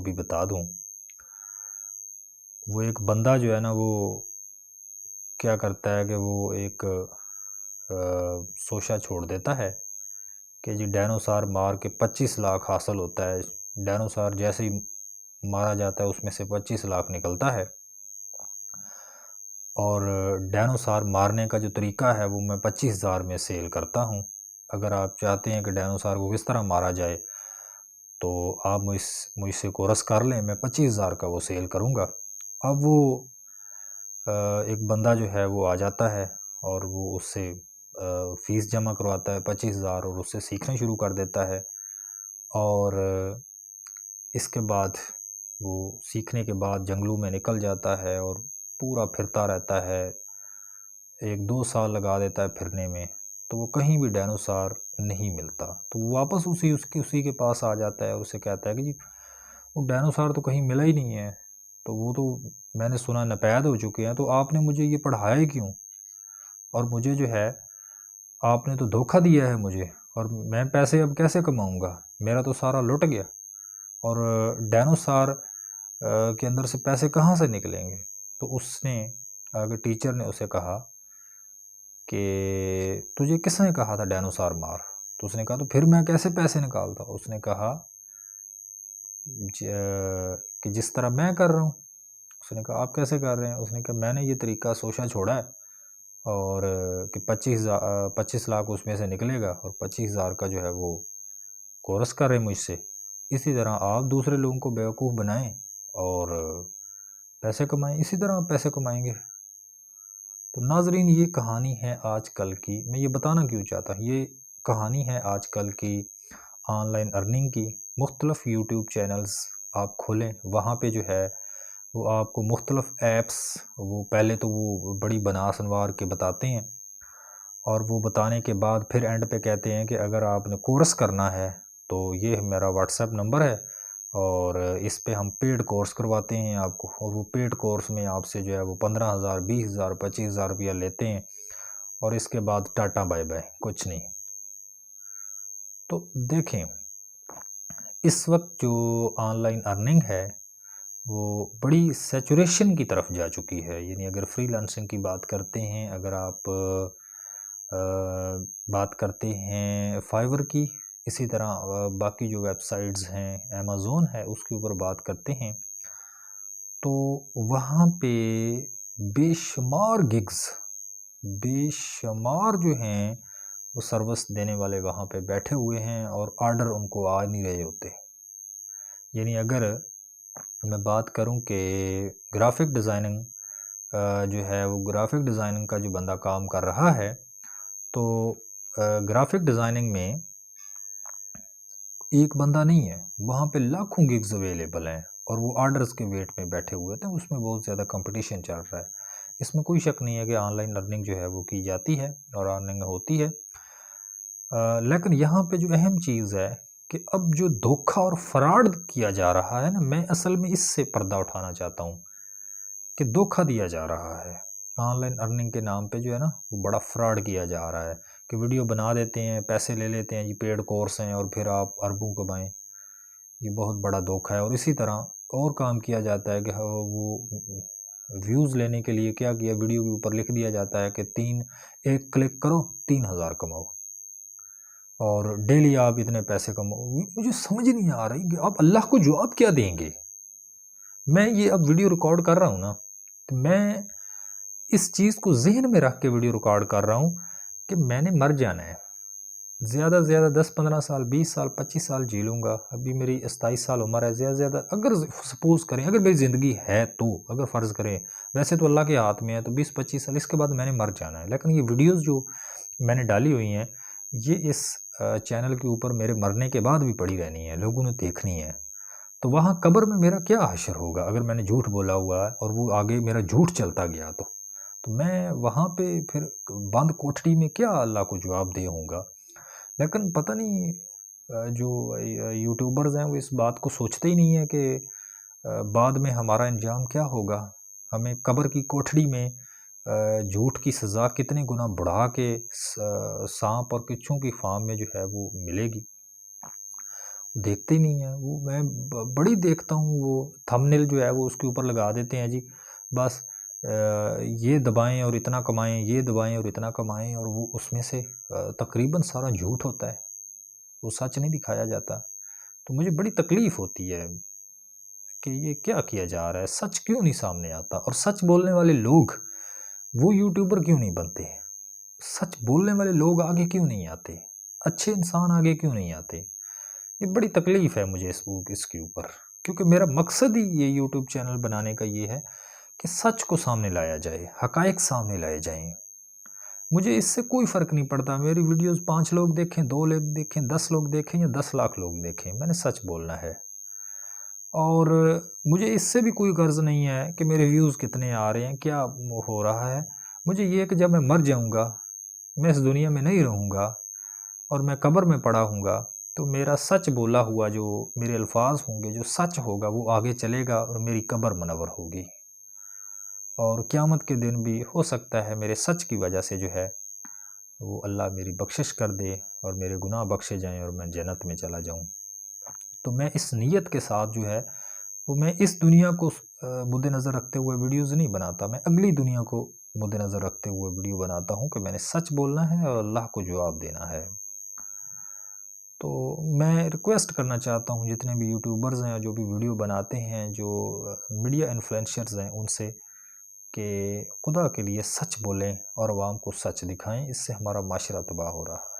بھی بتا دوں۔ وہ ایک بندہ جو ہے نا وہ کیا کرتا ہے کہ وہ ایک سوشا چھوڑ دیتا ہے کہ جی ڈائنوسار مار کے 25 لاکھ حاصل ہوتا ہے۔ ڈائنوسار جیسے ہی مارا جاتا ہے اس میں سے 25 لاکھ نکلتا ہے، اور ڈائنوسار مارنے کا جو طریقہ ہے وہ میں 25,000 میں سیل کرتا ہوں۔ اگر آپ چاہتے ہیں کہ ڈائنوسار کو کس طرح مارا جائے تو آپ مجھ سے کورس کر لیں، میں 25,000 کا وہ سیل کروں گا۔ اب وہ ایک بندہ جو ہے وہ آ جاتا ہے اور وہ اس سے فیس جمع کرواتا ہے 25,000، اور اس سے سیکھنا شروع کر دیتا ہے، اور اس کے بعد وہ سیکھنے کے بعد جنگلوں میں نکل جاتا ہے اور پورا پھرتا رہتا ہے، 1-2 سال لگا دیتا ہے پھرنے میں، تو وہ کہیں بھی ڈائنوسار نہیں ملتا۔ تو وہ واپس اسی کے پاس آ جاتا ہے اور اسے کہتا ہے کہ جی وہ ڈائنوسار تو کہیں ملا ہی نہیں ہے، تو وہ تو میں نے سنا ناپید ہو چکے ہیں، تو آپ نے مجھے یہ پڑھایا ہی کیوں؟ اور مجھے جو ہے آپ نے تو دھوکہ دیا ہے مجھے، اور میں پیسے اب کیسے کماؤں گا؟ میرا تو سارا لٹ گیا، اور ڈائنوسار کے اندر سے پیسے کہاں سے نکلیں گے؟ تو اس نے ٹیچر نے اسے کہا کہ تجھے کس نے کہا تھا ڈائنوسار مار؟ تو اس نے کہا تو پھر میں کیسے پیسے نکالتا؟ اس نے کہا کہ جس طرح میں کر رہا ہوں۔ اس نے کہا آپ کیسے کر رہے ہیں؟ اس نے کہا میں نے یہ طریقہ سوچا چھوڑا ہے، اور کہ 25 لاکھ اس میں سے نکلے گا، اور 25,000 کا جو ہے وہ کورس کر رہے مجھ سے۔ اسی طرح آپ دوسرے لوگوں کو بیوقوف بنائیں اور پیسے کمائیں، اسی طرح آپ پیسے کمائیں گے۔ تو ناظرین، یہ کہانی ہے آج کل کی۔ میں یہ بتانا کیوں چاہتا ہوں، یہ کہانی ہے آج کل کی آن لائن ارننگ کی۔ مختلف یوٹیوب چینلز آپ کھولیں، وہاں پہ جو ہے وہ آپ کو مختلف ایپس، وہ پہلے تو وہ بڑی بنا سنوار کے بتاتے ہیں، اور وہ بتانے کے بعد پھر اینڈ پہ کہتے ہیں کہ اگر آپ نے کورس کرنا ہے تو یہ میرا واٹس ایپ نمبر ہے، اور اس پہ ہم پیڈ کورس کرواتے ہیں آپ کو، اور وہ پیڈ کورس میں آپ سے جو ہے وہ 15,000 20,000 25,000 روپیہ لیتے ہیں، اور اس کے بعد ٹاٹا بائے بائے، کچھ نہیں۔ تو دیکھیں، اس وقت جو آن لائن ارننگ ہے وہ بڑی سیچوریشن کی طرف جا چکی ہے۔ یعنی اگر فری لانسنگ کی بات کرتے ہیں، اگر آپ بات کرتے ہیں فائیور کی، اسی طرح باقی جو ویب سائٹس ہیں، امیزون ہے، اس کے اوپر بات کرتے ہیں، تو وہاں پہ بے شمار گگز، بے شمار جو ہیں وہ سروس دینے والے وہاں پہ بیٹھے ہوئے ہیں، اور آرڈر ان کو آ نہیں رہے ہوتے۔ یعنی اگر میں بات کروں کہ گرافک ڈیزائننگ جو ہے، وہ گرافک ڈیزائننگ کا جو بندہ کام کر رہا ہے، تو گرافک ڈیزائننگ میں ایک بندہ نہیں ہے، وہاں پہ لاکھوں گگز اویلیبل ہیں، اور وہ آرڈرز کے ویٹ میں بیٹھے ہوئے تھے۔ اس میں بہت زیادہ کمپٹیشن چل رہا ہے۔ اس میں کوئی شک نہیں ہے کہ آن لائن ارننگ جو ہے وہ کی جاتی ہے اور ارننگ ہوتی ہے، لیکن یہاں پہ جو اہم چیز ہے کہ اب جو دھوکہ اور فراڈ کیا جا رہا ہے نا، میں اصل میں اس سے پردہ اٹھانا چاہتا ہوں کہ دھوکہ دیا جا رہا ہے آن لائن ارننگ کے نام پہ، جو ہے نا وہ بڑا فراڈ کیا جا رہا ہے کہ ویڈیو بنا دیتے ہیں، پیسے لے لیتے ہیں، یہ پیڈ کورس ہیں، اور پھر آپ اربوں کمائیں۔ یہ بہت بڑا دھوکہ ہے۔ اور اسی طرح اور کام کیا جاتا ہے کہ وہ ویوز لینے کے لیے کیا ویڈیو کے اوپر لکھ دیا جاتا ہے کہ ایک کلک کرو 3,000 کماؤ، اور ڈیلی آپ اتنے پیسے کماؤ۔ مجھے سمجھ نہیں آ رہی کہ آپ اللہ کو جواب کیا دیں گے۔ میں یہ اب ویڈیو ریکارڈ کر رہا ہوں نا، تو میں اس چیز کو ذہن میں رکھ کے ویڈیو ریکارڈ کر رہا ہوں کہ میں نے مر جانا ہے، زیادہ سے زیادہ 10-15 سال 20 سال 25 سال جی لوں گا۔ ابھی میری 27 سال عمر ہے، زیادہ سے زیادہ اگر سپوز کریں، اگر میری زندگی ہے تو، اگر فرض کریں، ویسے تو اللہ کے ہاتھ میں ہے، تو 20-25 سال اس کے بعد میں نے مر جانا ہے۔ لیکن یہ ویڈیوز جو میں نے ڈالی ہوئی ہیں، یہ اس چینل کے اوپر میرے مرنے کے بعد بھی پڑی رہنی ہے، لوگوں نے دیکھنی ہے۔ تو وہاں قبر میں میرا کیا حشر ہوگا اگر میں نے جھوٹ بولا ہوا ہے اور وہ آگے میرا جھوٹ چلتا گیا، تو میں وہاں پہ پھر بند کوٹھڑی میں کیا اللہ کو جواب دے ہوں گا۔ لیکن پتہ نہیں جو یوٹیوبرز ہیں وہ اس بات کو سوچتے ہی نہیں ہے کہ بعد میں ہمارا انجام کیا ہوگا، ہمیں قبر کی کوٹھڑی میں جھوٹ کی سزا کتنے گنا بڑھا کے سانپ اور کچھوں کی فارم میں جو ہے وہ ملے گی۔ دیکھتے ہی نہیں ہیں وہ. میں بڑی دیکھتا ہوں وہ تھمبنیل جو ہے وہ اس کے اوپر لگا دیتے ہیں جی بس یہ دبائیں اور اتنا کمائیں، یہ دبائیں اور اتنا کمائیں، اور وہ اس میں سے تقریباً سارا جھوٹ ہوتا ہے، وہ سچ نہیں دکھایا جاتا. تو مجھے بڑی تکلیف ہوتی ہے کہ یہ کیا کیا جا رہا ہے، سچ کیوں نہیں سامنے آتا، اور سچ بولنے والے لوگ وہ یوٹیوبر کیوں نہیں بنتے، سچ بولنے والے لوگ آگے کیوں نہیں آتے، اچھے انسان آگے کیوں نہیں آتے. یہ بڑی تکلیف ہے مجھے اس کے اوپر، کیونکہ میرا مقصد ہی یہ یوٹیوب چینل بنانے کا یہ ہے کہ سچ کو سامنے لایا جائے، حقائق سامنے لائے جائیں. مجھے اس سے کوئی فرق نہیں پڑتا میری ویڈیوز 5 لوگ دیکھیں، 2 لوگ دیکھیں، 10 لوگ دیکھیں یا 10 لاکھ لوگ دیکھیں، میں نے سچ بولنا ہے. اور مجھے اس سے بھی کوئی غرض نہیں ہے کہ میرے ویوز کتنے آ رہے ہیں، کیا ہو رہا ہے. مجھے یہ ہے کہ جب میں مر جاؤں گا، میں اس دنیا میں نہیں رہوں گا اور میں قبر میں پڑا ہوں گا، تو میرا سچ بولا ہوا جو میرے الفاظ ہوں گے، جو سچ ہوگا وہ آگے چلے گا اور میری قبر منور ہوگی. اور قیامت کے دن بھی ہو سکتا ہے میرے سچ کی وجہ سے جو ہے وہ اللہ میری بخشش کر دے اور میرے گناہ بخشے جائیں اور میں جنت میں چلا جاؤں. تو میں اس نیت کے ساتھ جو ہے وہ میں اس دنیا کو مد نظر رکھتے ہوئے ویڈیوز نہیں بناتا، میں اگلی دنیا کو مد نظر رکھتے ہوئے ویڈیو بناتا ہوں کہ میں نے سچ بولنا ہے اور اللہ کو جواب دینا ہے. تو میں ریکویسٹ کرنا چاہتا ہوں جتنے بھی یوٹیوبرز ہیں جو بھی ویڈیو بناتے ہیں، جو میڈیا انفلوئنسرز ہیں، ان سے کہ خدا کے لیے سچ بولیں اور عوام کو سچ دکھائیں. اس سے ہمارا معاشرہ تباہ ہو رہا ہے.